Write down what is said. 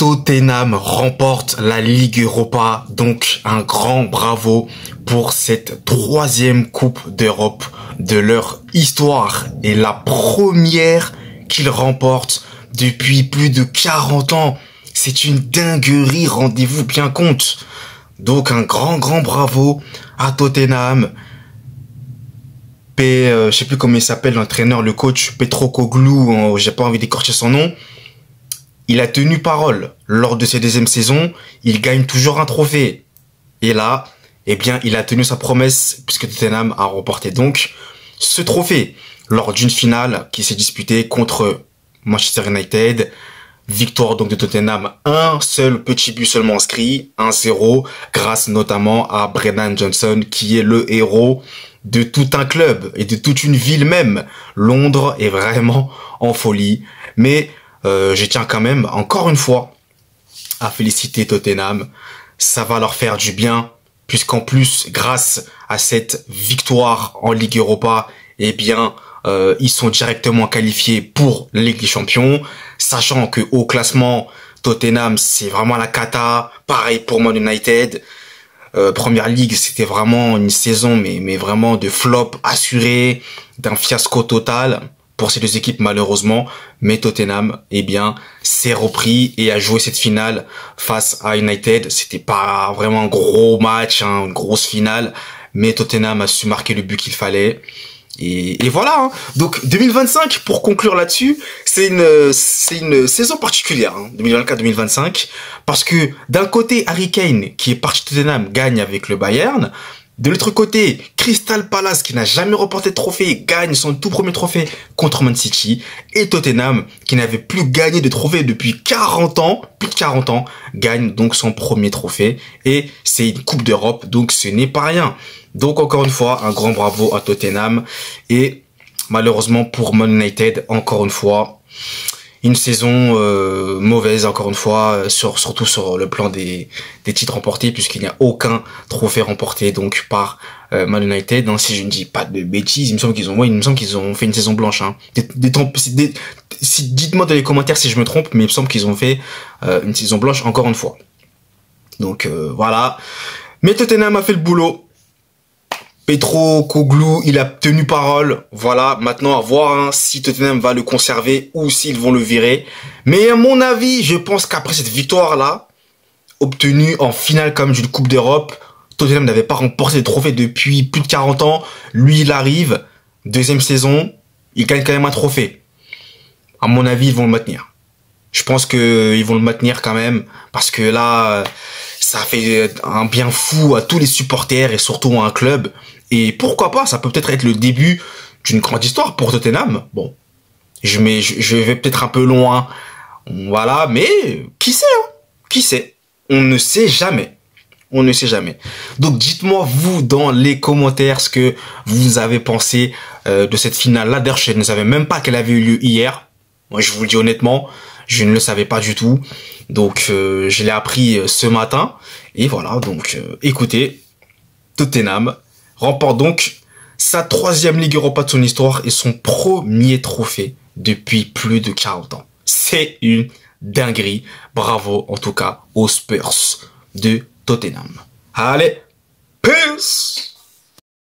Tottenham remporte la Ligue Europa, donc un grand bravo pour cette troisième Coupe d'Europe de leur histoire et la première qu'ils remportent depuis plus de 40 ans. C'est une dinguerie, rendez-vous bien compte. Donc un grand bravo à Tottenham. Je sais plus comment il s'appelle l'entraîneur, le coach Postecoglou, j'ai pas envie d'écorcher son nom. Il a tenu parole lors de ses deuxièmes saisons, il gagne toujours un trophée. Et là, eh bien, il a tenu sa promesse puisque Tottenham a remporté donc ce trophée lors d'une finale qui s'est disputée contre Manchester United. Victoire donc de Tottenham, un seul petit but seulement inscrit, 1-0, grâce notamment à Brennan Johnson qui est le héros de tout un club et de toute une ville même. Londres est vraiment en folie, mais je tiens quand même, encore une fois, à féliciter Tottenham. Ça va leur faire du bien, puisqu'en plus, grâce à cette victoire en Ligue Europa, eh bien, ils sont directement qualifiés pour la Ligue des Champions, sachant que au classement, Tottenham, c'est vraiment la cata. Pareil pour Man United. Première Ligue, c'était vraiment une saison, mais vraiment de flop assuré, d'un fiasco total pour ces deux équipes malheureusement, mais Tottenham, eh bien, s'est repris et a joué cette finale face à United. C'était pas vraiment un gros match, hein, une grosse finale, mais Tottenham a su marquer le but qu'il fallait. Et voilà, hein. Donc 2025, pour conclure là-dessus, c'est une saison particulière, hein, 2024-2025, parce que d'un côté, Harry Kane, qui est parti de Tottenham, gagne avec le Bayern. De l'autre côté, Crystal Palace, qui n'a jamais remporté de trophée, gagne son tout premier trophée contre Man City. Et Tottenham, qui n'avait plus gagné de trophée depuis 40 ans, plus de 40 ans, gagne donc son premier trophée. Et c'est une Coupe d'Europe, donc ce n'est pas rien. Donc encore une fois, un grand bravo à Tottenham. Et malheureusement pour Man United, encore une fois, une saison mauvaise, encore une fois, surtout sur le plan des titres remportés, puisqu'il n'y a aucun trophée remporté donc par Man United. Non, si je ne dis pas de bêtises, il me semble qu'ils ont fait une saison blanche. Hein. Dites-moi dans les commentaires si je me trompe, mais il me semble qu'ils ont fait une saison blanche encore une fois. Donc voilà. Mais Tottenham a fait le boulot. Postecoglou, il a tenu parole. Voilà, maintenant à voir hein, si Tottenham va le conserver ou s'ils vont le virer. Mais à mon avis, je pense qu'après cette victoire-là, obtenue en finale comme d'une Coupe d'Europe, Tottenham n'avait pas remporté de trophée depuis plus de 40 ans. Lui, il arrive, deuxième saison, il gagne quand même un trophée. À mon avis, ils vont le maintenir. Je pense qu'ils vont le maintenir quand même, parce que là, ça fait un bien fou à tous les supporters et surtout à un club. Et pourquoi pas, ça peut peut-être être le début d'une grande histoire pour Tottenham. Bon, je vais peut-être un peu loin, voilà, mais qui sait, hein? Qui sait? On ne sait jamais. On ne sait jamais. Donc dites-moi vous dans les commentaires ce que vous avez pensé de cette finale-là. D'ailleurs, je ne savais même pas qu'elle avait eu lieu hier. Moi, je vous le dis honnêtement, je ne le savais pas du tout. Donc, je l'ai appris ce matin. Et voilà, donc, écoutez, Tottenham remporte donc sa troisième Ligue Europa de son histoire et son premier trophée depuis plus de 40 ans. C'est une dinguerie. Bravo, en tout cas, aux Spurs de Tottenham. Allez, peace!